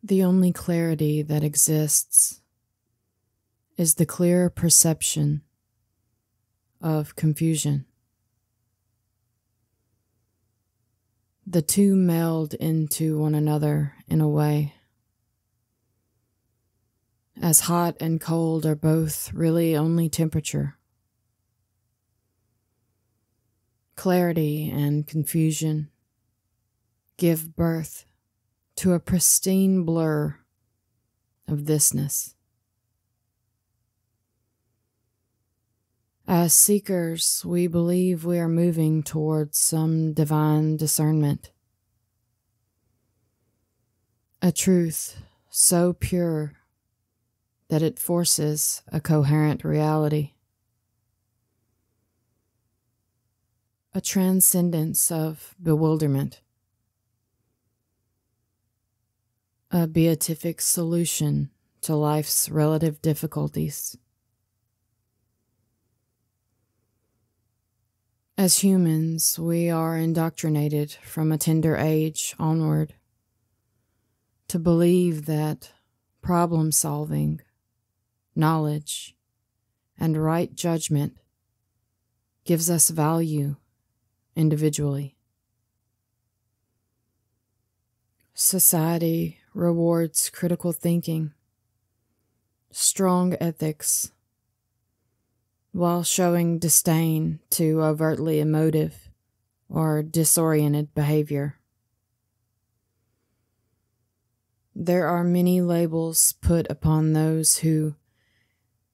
The only clarity that exists is the clear perception of confusion. The two meld into one another in a way. As hot and cold are both really only temperature. Clarity and confusion give birth to a pristine blur of thisness. As seekers, we believe we are moving towards some divine discernment. A truth so pure that it forces a coherent reality. A transcendence of bewilderment. A beatific solution to life's relative difficulties. As humans, we are indoctrinated from a tender age onward to believe that problem solving, knowledge, and right judgment gives us value individually. Society rewards critical thinking, strong ethics, while showing disdain to overtly emotive or disoriented behavior. There are many labels put upon those who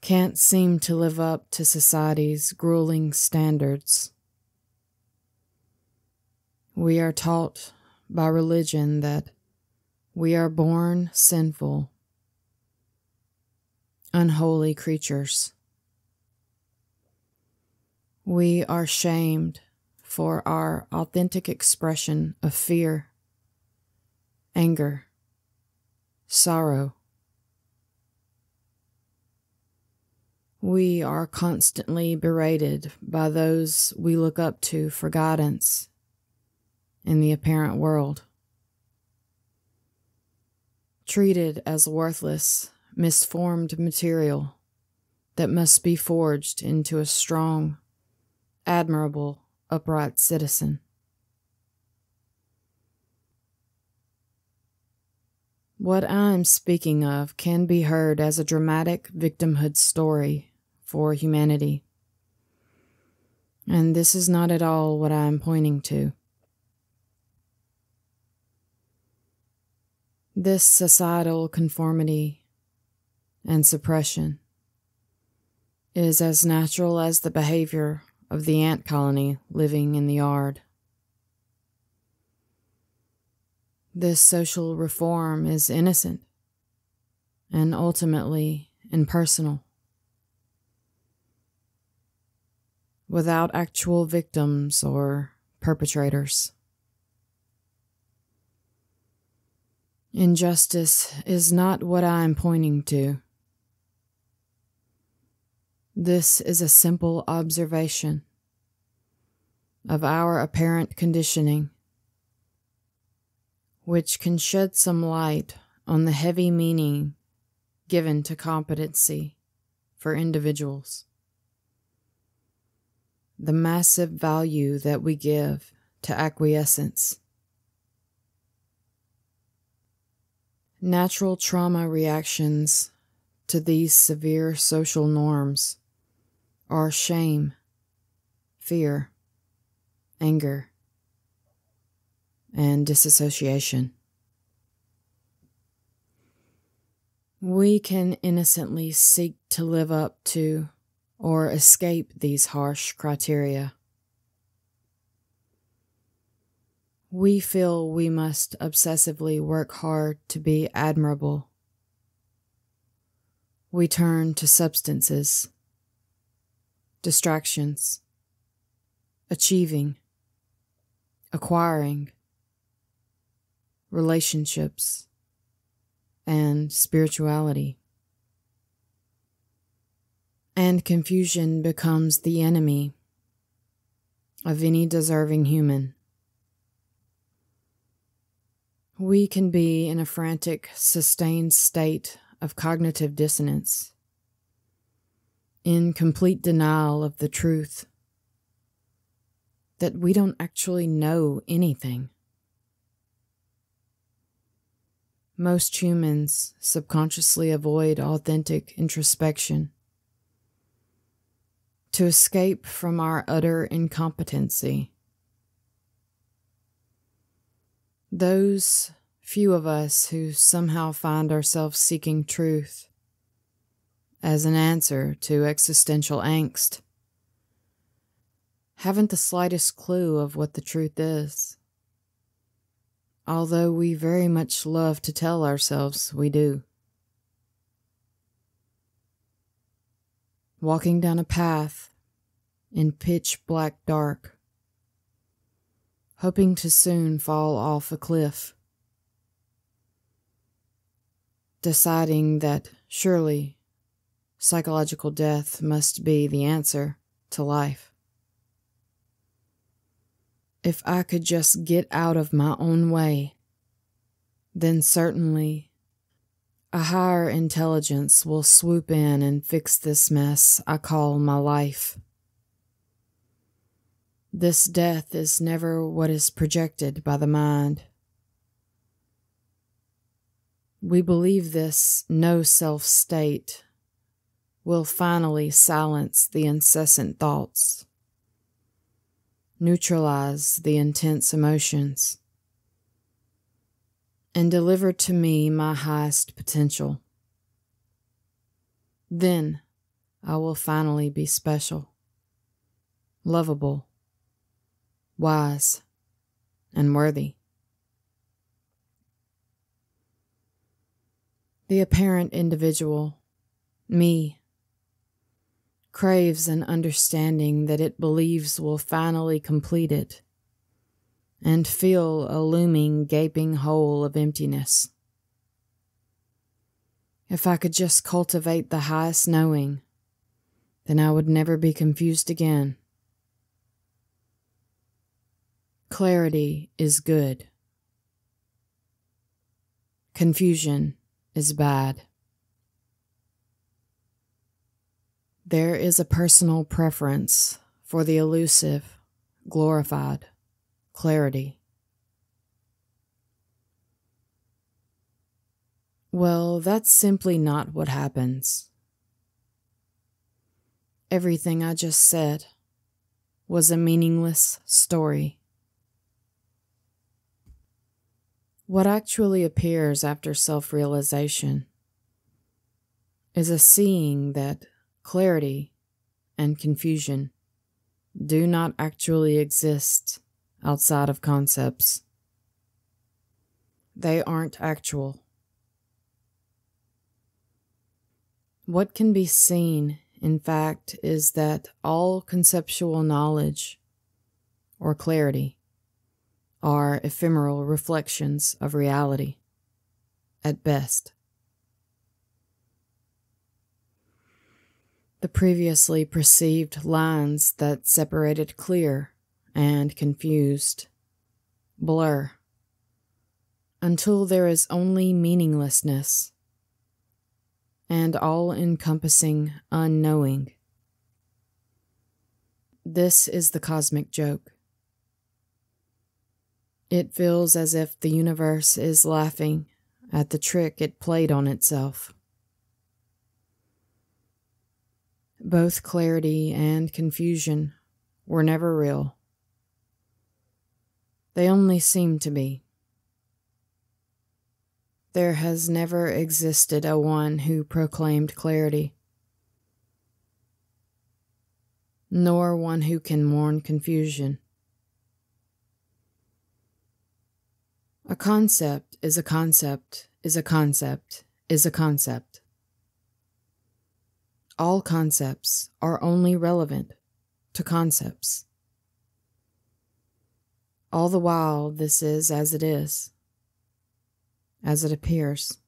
can't seem to live up to society's grueling standards. We are taught by religion that we are born sinful, unholy creatures. We are shamed for our authentic expression of fear, anger, sorrow. We are constantly berated by those we look up to for guidance in the apparent world. Treated as worthless, misformed material that must be forged into a strong, admirable, upright citizen. What I'm speaking of can be heard as a dramatic victimhood story for humanity. And this is not at all what I am pointing to. This societal conformity and suppression is as natural as the behavior of the ant colony living in the yard. This social reform is innocent and ultimately impersonal, without actual victims or perpetrators. Injustice is not what I am pointing to. This is a simple observation of our apparent conditioning, which can shed some light on the heavy meaning given to competency for individuals, the massive value that we give to acquiescence. Natural trauma reactions to these severe social norms are shame, fear, anger, and disassociation. We can innocently seek to live up to or escape these harsh criteria. We feel we must obsessively work hard to be admirable. We turn to substances, distractions, achieving, acquiring, relationships, and spirituality. And confusion becomes the enemy of any deserving human. We can be in a frantic, sustained state of cognitive dissonance, in complete denial of the truth that we don't actually know anything. Most humans subconsciously avoid authentic introspection to escape from our utter incompetency. Those few of us who somehow find ourselves seeking truth as an answer to existential angst haven't the slightest clue of what the truth is, although we very much love to tell ourselves we do. Walking down a path in pitch black dark, hoping to soon fall off a cliff, deciding that surely psychological death must be the answer to life. If I could just get out of my own way, then certainly a higher intelligence will swoop in and fix this mess I call my life. This death is never what is projected by the mind. We believe this no-self state will finally silence the incessant thoughts, neutralize the intense emotions, and deliver to me my highest potential. Then I will finally be special, lovable, wise, and worthy. The apparent individual, me, craves an understanding that it believes will finally complete it and fill a looming, gaping hole of emptiness. If I could just cultivate the highest knowing, then I would never be confused again. Clarity is good. Confusion is bad. There is a personal preference for the elusive, glorified clarity. Well, that's simply not what happens. Everything I just said was a meaningless story. What actually appears after self-realization is a seeing that clarity and confusion do not actually exist outside of concepts. They aren't actual. What can be seen, in fact, is that all conceptual knowledge or clarity are ephemeral reflections of reality, at best. The previously perceived lines that separated clear and confused blur until there is only meaninglessness and all-encompassing unknowing. This is the cosmic joke. It feels as if the universe is laughing at the trick it played on itself. Both clarity and confusion were never real. They only seem to be. There has never existed a one who proclaimed clarity, nor one who can mourn confusion. A concept is a concept is a concept is a concept. All concepts are only relevant to concepts. All the while, this is as it is, as it appears.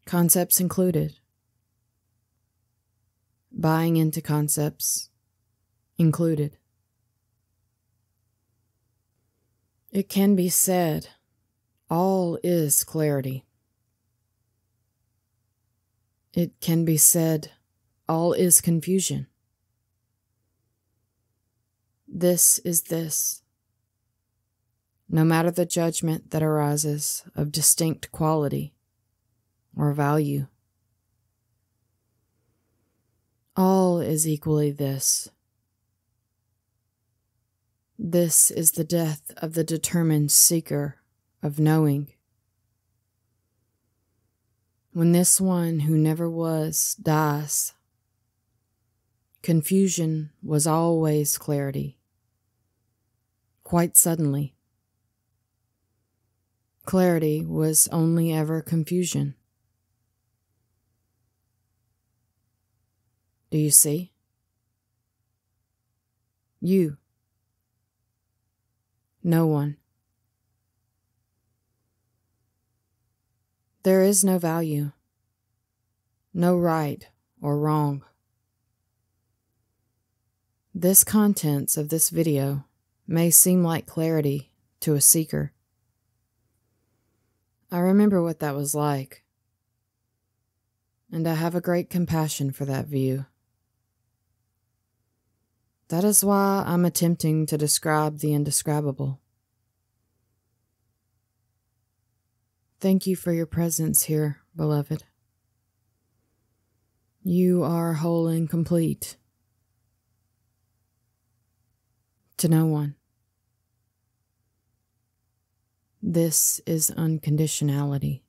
Concepts included. Buying into concepts included. It can be said, all is clarity. It can be said, all is confusion. This is this. No matter the judgment that arises of distinct quality or value, all is equally this. This is the death of the determined seeker of knowing. When this one who never was dies, confusion was always clarity. Quite suddenly, clarity was only ever confusion. Do you see? You. No one. There is no value, no right or wrong. This contents of this video may seem like clarity to a seeker. I remember what that was like, and I have a great compassion for that view. That is why I'm attempting to describe the indescribable. Thank you for your presence here, beloved. You are whole and complete. To no one. This is unconditionality.